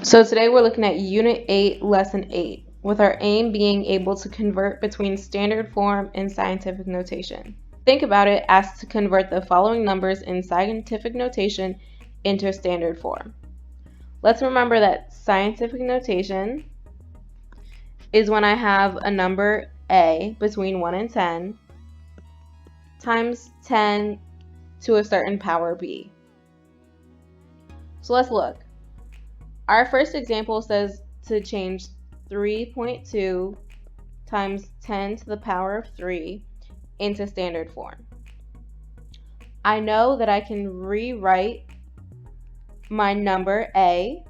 So today we're looking at Unit 8, Lesson 8, with our aim being able to convert between standard form and scientific notation. Think about it as to convert the following numbers in scientific notation into standard form. Let's remember that scientific notation is when I have a number a between 1 and 10 times 10 to a certain power b. So let's look. Our first example says to change 3.2 times 10 to the power of 3 into standard form. I know that I can rewrite my number a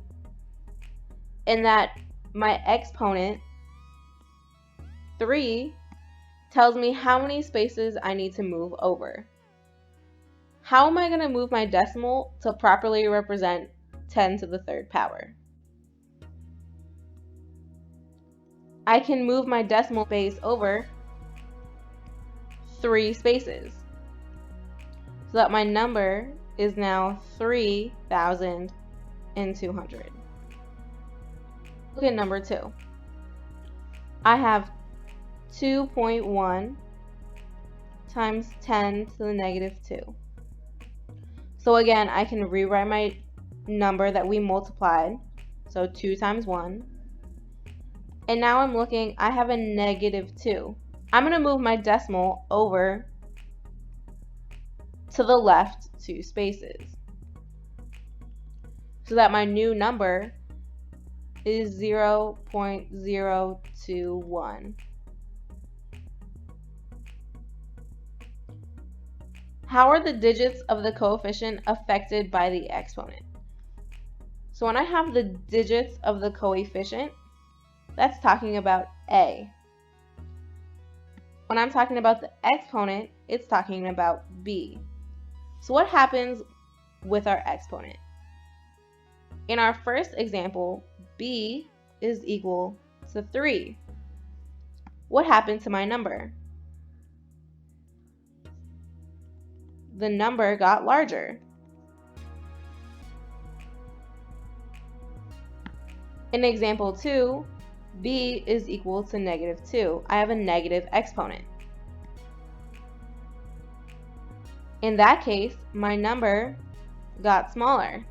and that my exponent 3 tells me how many spaces I need to move over. How am I going to move my decimal to properly represent 10 to the third power? I can move my decimal space over 3 spaces so that my number is now 3,200. Look at number 2. I have 2.1 times 10 to the negative 2. So again, I can rewrite my number that we multiplied, so 2 times 1. And now I'm looking, I have a negative 2. I'm going to move my decimal over to the left 2 spaces so that my new number is 0.021. How are the digits of the coefficient affected by the exponent? So when I have the digits of the coefficient, that's talking about a. When I'm talking about the exponent, it's talking about b. So what happens with our exponent? In our first example, b is equal to 3. What happened to my number? The number got larger. In example 2, b is equal to negative 2. I have a negative exponent. In that case, my number got smaller.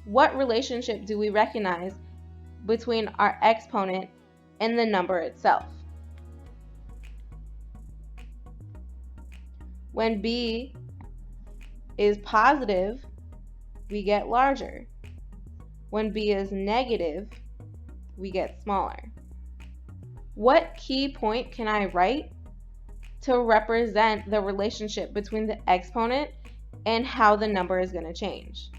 What relationship do we recognize between our exponent and the number itself? When b is positive, we get larger. When b is negative, we get smaller. What key point can I write to represent the relationship between the exponent and how the number is going to change?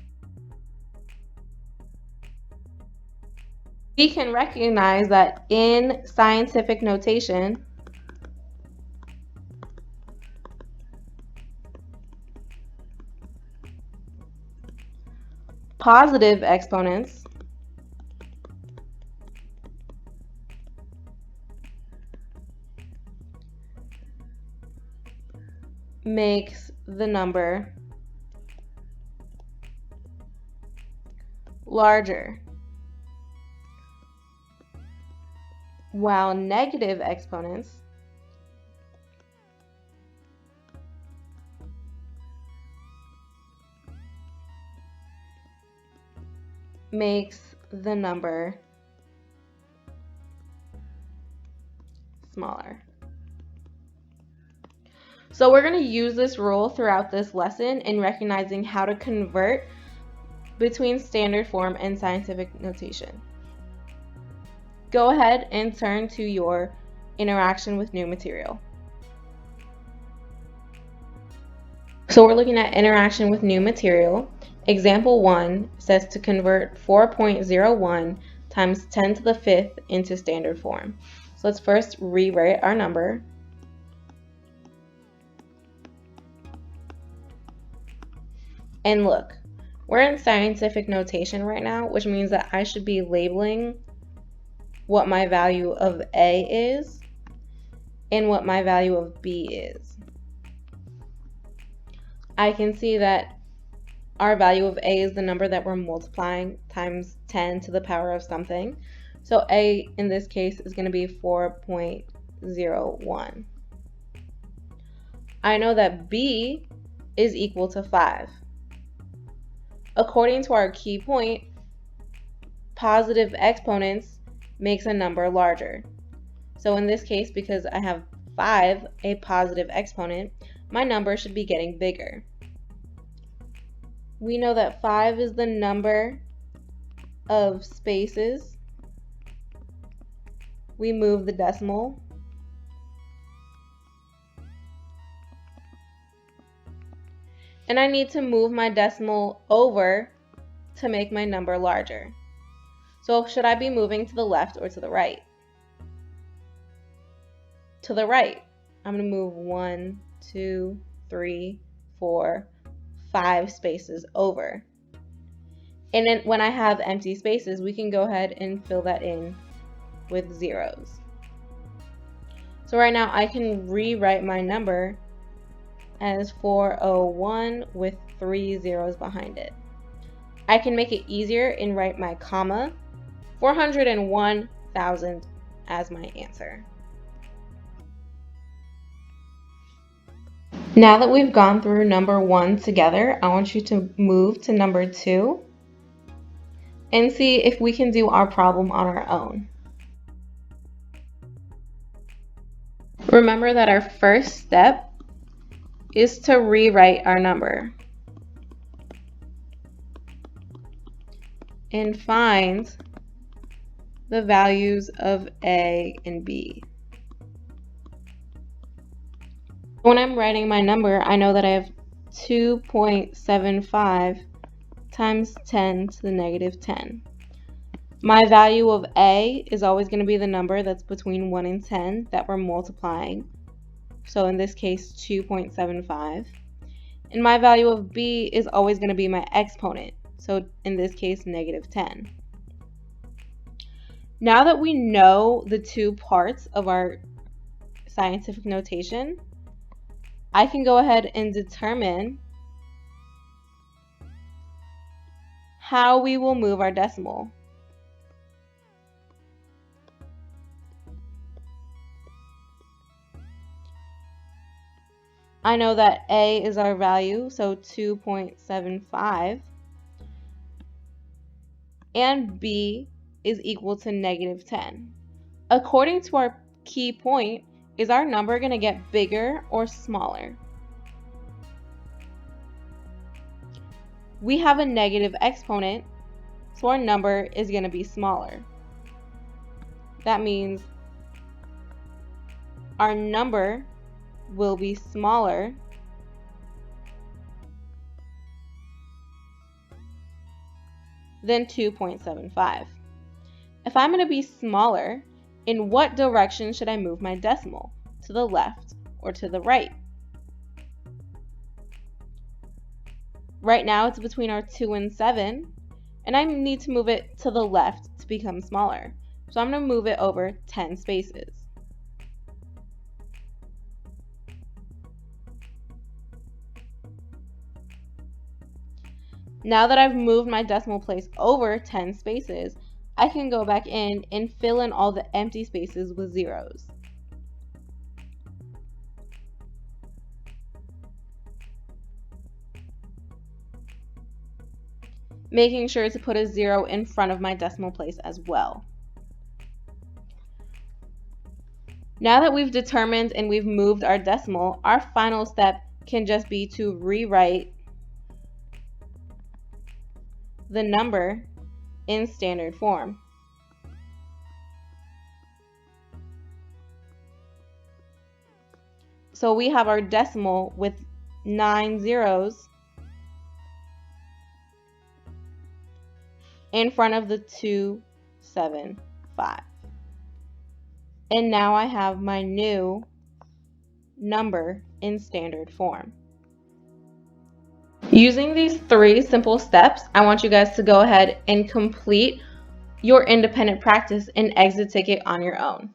We can recognize that in scientific notation, positive exponents makes the number larger, while negative exponents makes the number smaller. So we're going to use this rule throughout this lesson in recognizing how to convert between standard form and scientific notation. Go ahead and turn to your interaction with new material. So we're looking at interaction with new material. Example 1 says to convert 4.01 times 10 to the 5th into standard form. So let's first rewrite our number. And look, we're in scientific notation right now, which means that I should be labeling what my value of A is and what my value of B is. I can see that our value of a is the number that we're multiplying times 10 to the power of something. So a in this case is going to be 4.01. I know that b is equal to 5. According to our key point, positive exponents makes a number larger. So in this case, because I have 5, a positive exponent, my number should be getting bigger. We know that 5 is the number of spaces we move the decimal. And I need to move my decimal over to make my number larger. So should I be moving to the left or to the right? To the right. I'm going to move 1, 2, 3, 4, 5 spaces over. And then when I have empty spaces, we can go ahead and fill that in with zeros. So right now I can rewrite my number as 401 with 3 zeros behind it. I can make it easier and write my comma, 401,000 as my answer. Now that we've gone through number 1 together, I want you to move to number 2 and see if we can do our problem on our own. Remember that our first step is to rewrite our number and find the values of a and b. When I'm writing my number, I know that I have 2.75 times 10 to the negative 10. My value of a is always going to be the number that's between 1 and 10 that we're multiplying. So in this case, 2.75. And my value of b is always going to be my exponent. So in this case, negative 10. Now that we know the two parts of our scientific notation, I can go ahead and determine how we will move our decimal. I know that a is our value, so 2.75, and b is equal to negative 10. According to our key point, is our number going to get bigger or smaller? We have a negative exponent, so our number is going to be smaller. That means our number will be smaller than 2.75. If I'm going to be smaller, in what direction should I move my decimal? To the left or to the right? Right now it's between our 2 and 7, and I need to move it to the left to become smaller. So I'm going to move it over 10 spaces. Now that I've moved my decimal place over 10 spaces, I can go back in and fill in all the empty spaces with zeros. Making sure to put a 0 in front of my decimal place as well. Now that we've determined and we've moved our decimal, our final step can just be to rewrite the number in standard form. So we have our decimal with 9 zeros in front of the 275. And now I have my new number in standard form. Using these 3 simple steps, I want you guys to go ahead and complete your independent practice and exit ticket on your own.